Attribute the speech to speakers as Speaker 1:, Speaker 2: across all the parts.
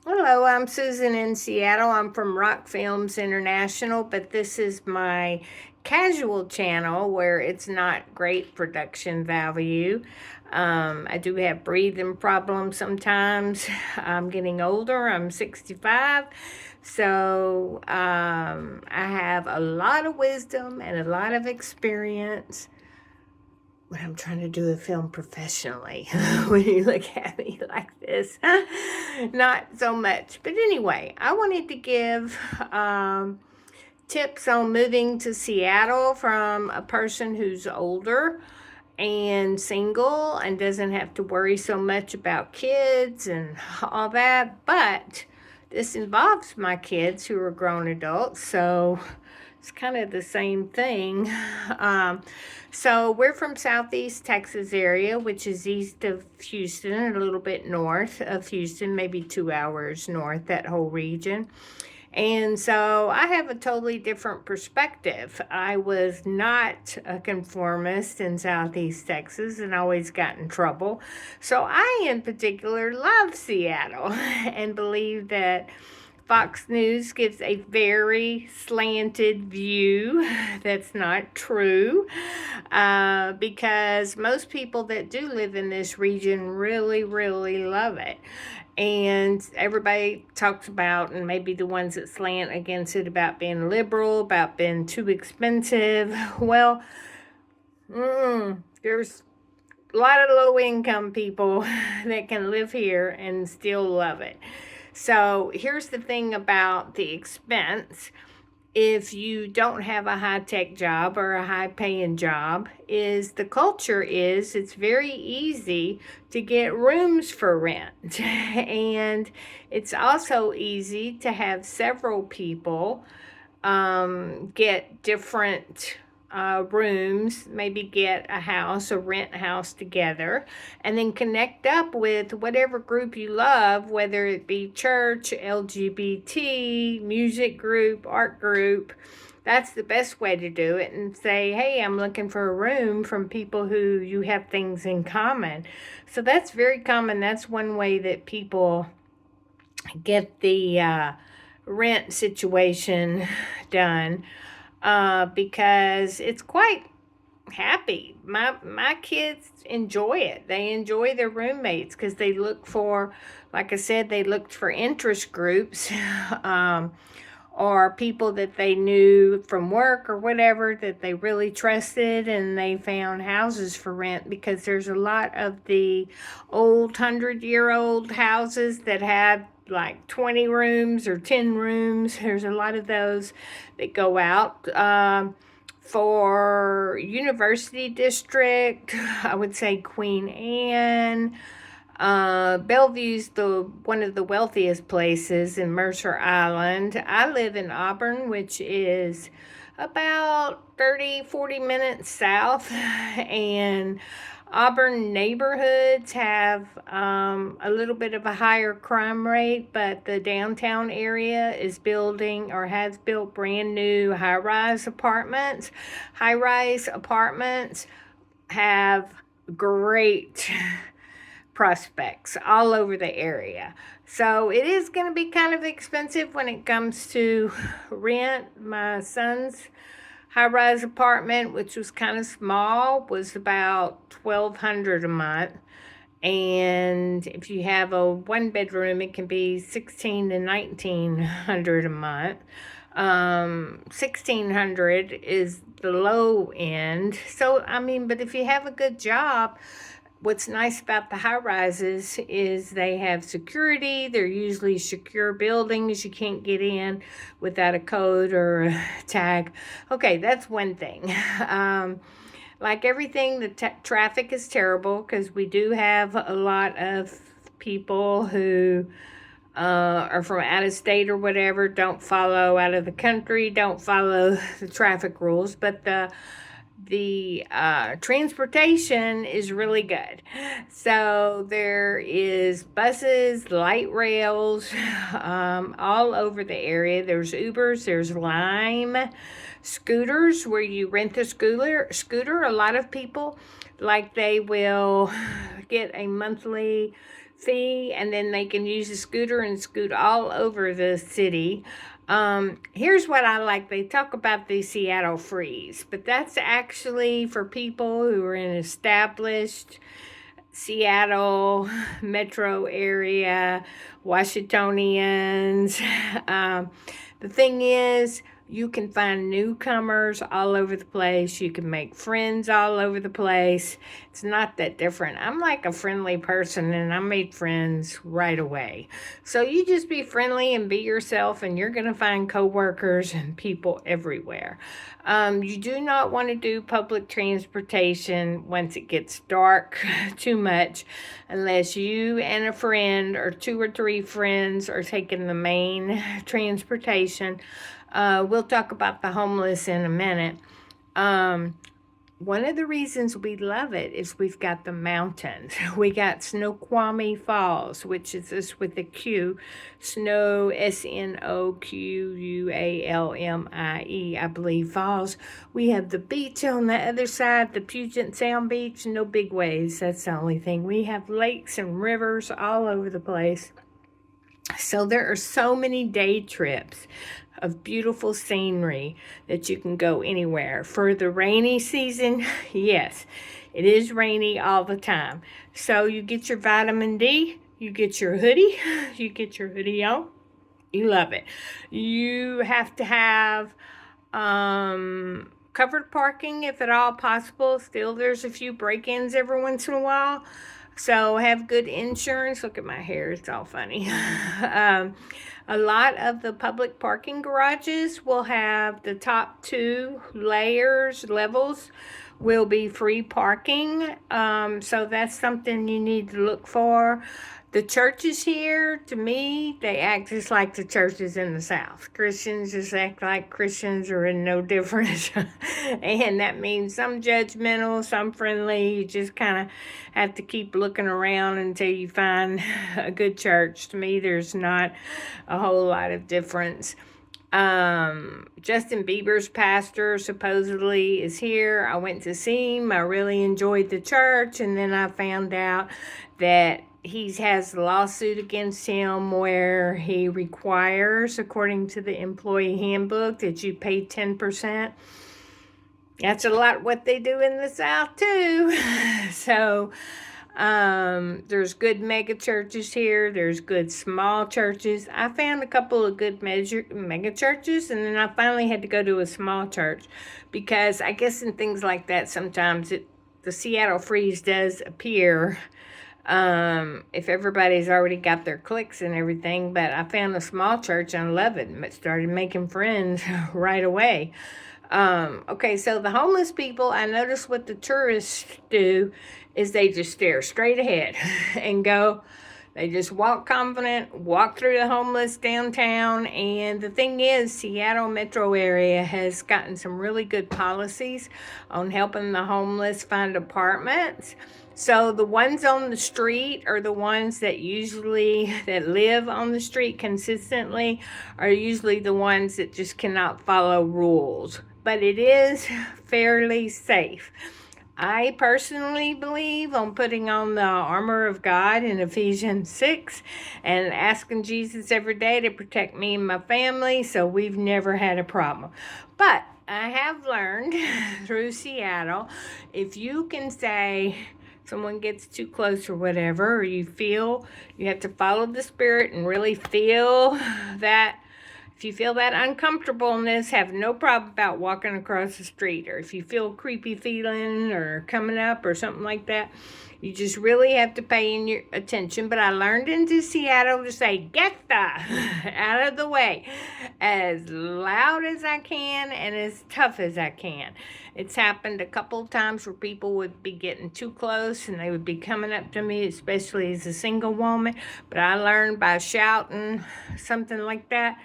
Speaker 1: Hello, I'm Susan in Seattle. I'm from Rock Films International, but this is my casual channel where it's not great production value. I do have breathing problems sometimes. I'm getting older, I'm 65. So I have a lot of wisdom and a lot of experience, but I'm trying to do a film professionally. When you look at me like this, not so much. But anyway, I wanted to give tips on moving to Seattle from a person who's older and single and doesn't have to worry so much about kids and all that. But this involves my kids who are grown adults, so it's kind of the same thing. Um, so we're from Southeast Texas area, which is east of Houston, a little bit north of Houston, maybe 2 hours north, that whole region. And so I have a totally different perspective. I was not a conformist in Southeast Texas and always got in trouble. So I, in particular, love Seattle and believe that Fox News gives a very slanted view. That's not true, because most people that do live in this region really, really love it. And everybody talks about, and maybe the ones that slant against it, about being liberal, about being too expensive. Well, there's a lot of low income people that can live here and still love it. So here's the thing about the expense. If you don't have a high tech job or a high paying job, is the culture is it's very easy to get rooms for rent. And it's also easy to have several people get different rooms, maybe get a house or rent a house together, and then connect up with whatever group you love, whether it be church, LGBT, music group, art group. That's the best way to do it, and say, hey, I'm looking for a room from people who you have things in common. So that's very common. That's one way that people get the rent situation done, because it's quite happy. My kids enjoy it. They enjoy their roommates because they look for, like I said, they looked for interest groups, or people that they knew from work or whatever that they really trusted, and they found houses for rent because there's a lot of the old 100-year-old houses that have like 20 rooms or 10 rooms. There's a lot of those that go out. For University District, I would say Queen Anne. Bellevue's the one of the wealthiest places in Mercer Island. I live in Auburn, which is about 30-40 minutes south, and Auburn neighborhoods have a little bit of a higher crime rate, but the downtown area is building or has built brand new high-rise apartments. High-rise apartments have great prospects all over the area. So it is going to be kind of expensive when it comes to rent. My son's high rise apartment, which was kind of small, was about 1,200 a month. And if you have a one bedroom, it can be 16 to 1,900 a month. 1,600 is the low end. So I mean, but if you have a good job, what's nice about the high rises is they have security. They're usually secure buildings. You can't get in without a code or a tag. Okay, that's one thing. Like everything, the traffic is terrible because we do have a lot of people who are from out of state or whatever, don't follow out of the country, don't follow the traffic rules, but the transportation is really good. So there is buses, light rails, all over the area. There's Ubers, there's Lime, scooters where you rent a scooter. A lot of people like they will get a monthly fee and then they can use a scooter and scoot all over the city. Here's what I like. They talk about the Seattle Freeze, but that's actually for people who are in established Seattle metro area, Washingtonians. The thing is, you can find newcomers all over the place. You can make friends all over the place. It's not that different. I'm like a friendly person and I made friends right away. So you just be friendly and be yourself and you're going to find coworkers and people everywhere. You do not want to do public transportation once it gets dark too much unless you and a friend or 2 or 3 friends are taking the main transportation. We'll talk about the homeless in a minute. One of the reasons we love it is we've got the mountains. We got Snoqualmie Falls, which is this with a Q, Snow, Snoqualmie, I believe, Falls. We have the beach on the other side, the Puget Sound Beach, no big waves, that's the only thing. We have lakes and rivers all over the place. So there are so many day trips of beautiful scenery that you can go anywhere. For the rainy season, yes, it is rainy all the time. So you get your vitamin D, you get your hoodie, you get your hoodie on, you love it. You have to have covered parking if at all possible. Still, there's a few break-ins every once in a while. So have good insurance. Look at my hair, it's all funny. A lot of the public parking garages will have the top 2 levels will be free parking. So that's something you need to look for. The churches here, to me, they act just like the churches in the South. Christians just act like Christians are in no difference. And that means some judgmental, some friendly. You just kind of have to keep looking around until you find a good church. To me, there's not a whole lot of difference. Justin Bieber's pastor supposedly is here. I went to see him. I really enjoyed the church. And then I found out that he has a lawsuit against him where he requires, according to the employee handbook, that you pay 10%. That's a lot what they do in the South too. So there's good mega churches here. There's good small churches. I found a couple of good mega churches, and then I finally had to go to a small church because I guess in things like that sometimes the Seattle Freeze does appear if everybody's already got their cliques and everything. But I found a small church and I love it and started making friends right away. Okay, so the homeless people, I noticed what the tourists do is they just stare straight ahead and go. They just walk confident, walk through the homeless downtown. And the thing is, Seattle metro area has gotten some really good policies on helping the homeless find apartments. So the ones on the street are the ones that live on the street consistently are usually the ones that just cannot follow rules. But it is fairly safe. I personally believe on putting on the armor of God in Ephesians 6 and asking Jesus every day to protect me and my family, so we've never had a problem. But I have learned through Seattle, if you can say someone gets too close or whatever, or you feel you have to follow the Spirit and really feel that. If you feel that uncomfortableness, have no problem about walking across the street. Or if you feel creepy feeling or coming up or something like that, you just really have to pay in your attention. But I learned into Seattle to say, get the out of the way as loud as I can and as tough as I can. It's happened a couple of times where people would be getting too close and they would be coming up to me, especially as a single woman. But I learned by shouting something like that.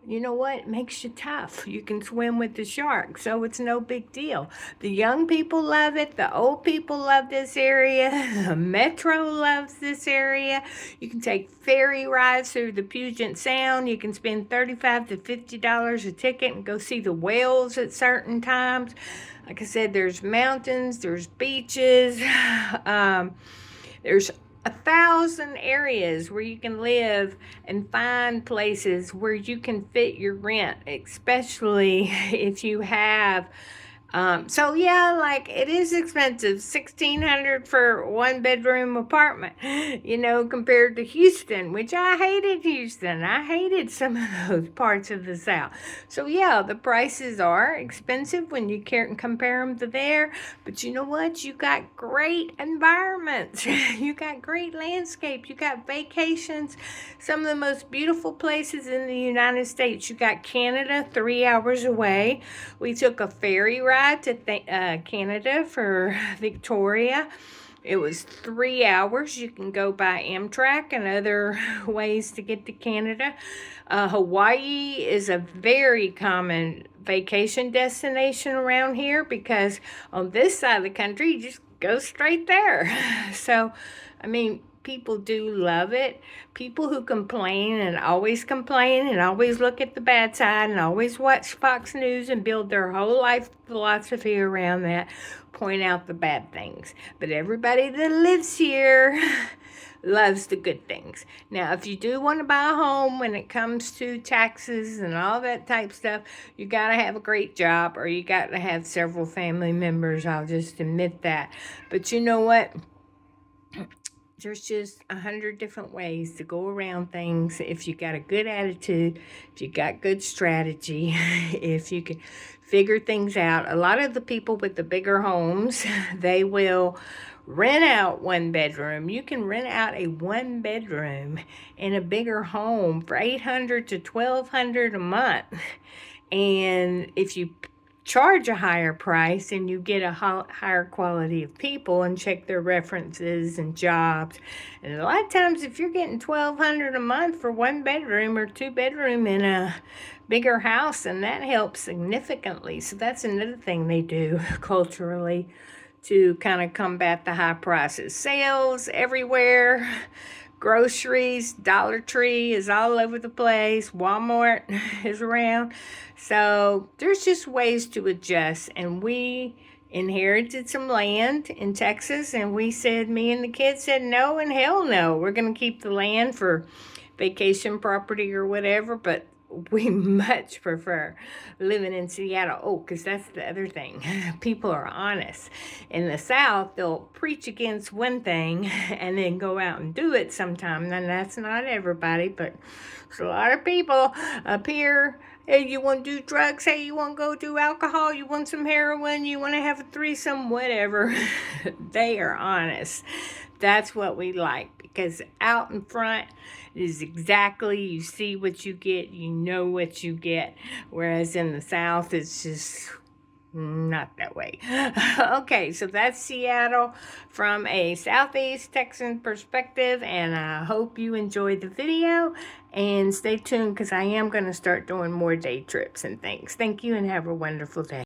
Speaker 1: you know what? It makes you tough. You can swim with the sharks, so it's no big deal. The young people love it. The old people love this area. The Metro loves this area. You can take ferry rides through the Puget Sound. You can spend $35 to $50 a ticket and go see the whales at certain times. Like I said, there's mountains, there's beaches, there's 1,000 areas where you can live and find places where you can fit your rent, especially if you have so yeah, like it is expensive, $1,600 for a 1-bedroom apartment, compared to Houston, which I hated Houston. I hated some of those parts of the South. So yeah, the prices are expensive when you compare them to there, but you know what? You got great environments. You got great landscape. You got vacations. Some of the most beautiful places in the United States. You got Canada 3 hours away. We took a ferry ride to Canada for Victoria. It was 3 hours. You can go by Amtrak and other ways to get to Canada. Hawaii is a very common vacation destination around here because on this side of the country, you just go straight there. So, I mean, people do love it. People who complain and always look at the bad side and always watch Fox News and build their whole life philosophy around that, point out the bad things. But everybody that lives here loves the good things. Now, if you do want to buy a home, when it comes to taxes and all that type stuff, you got to have a great job or you got to have several family members. I'll just admit that. But you know what? There's just 100 different ways to go around things if you got a good attitude, if you got good strategy, if you can figure things out. A lot of the people with the bigger homes, they will rent out 1-bedroom. You can rent out a 1-bedroom in a bigger home for $800 to $1,200 a month. And if you charge a higher price and you get a higher quality of people and check their references and jobs. And a lot of times if you're getting $1,200 a month for 1-bedroom or 2-bedroom in a bigger house, and that helps significantly. So that's another thing they do culturally to kind of combat the high prices. Sales everywhere. Groceries, Dollar Tree is all over the place. Walmart is around. So there's just ways to adjust. And we inherited some land in Texas, and me and the kids said no and hell no. We're going to keep the land for vacation property or whatever, but we much prefer living in Seattle. Oh, because that's the other thing. People are honest. In the South, they'll preach against one thing and then go out and do it sometime. And that's not everybody, but there's a lot of people up here. Hey, you want to do drugs? Hey, you want to go do alcohol? You want some heroin? You want to have a threesome? Whatever. They are honest. That's what we like, because out in front is exactly, you see what you get, you know what you get. Whereas in the South, it's just not that way. Okay, so that's Seattle from a Southeast Texan perspective, and I hope you enjoyed the video, and stay tuned because I am going to start doing more day trips and things. Thank you and have a wonderful day.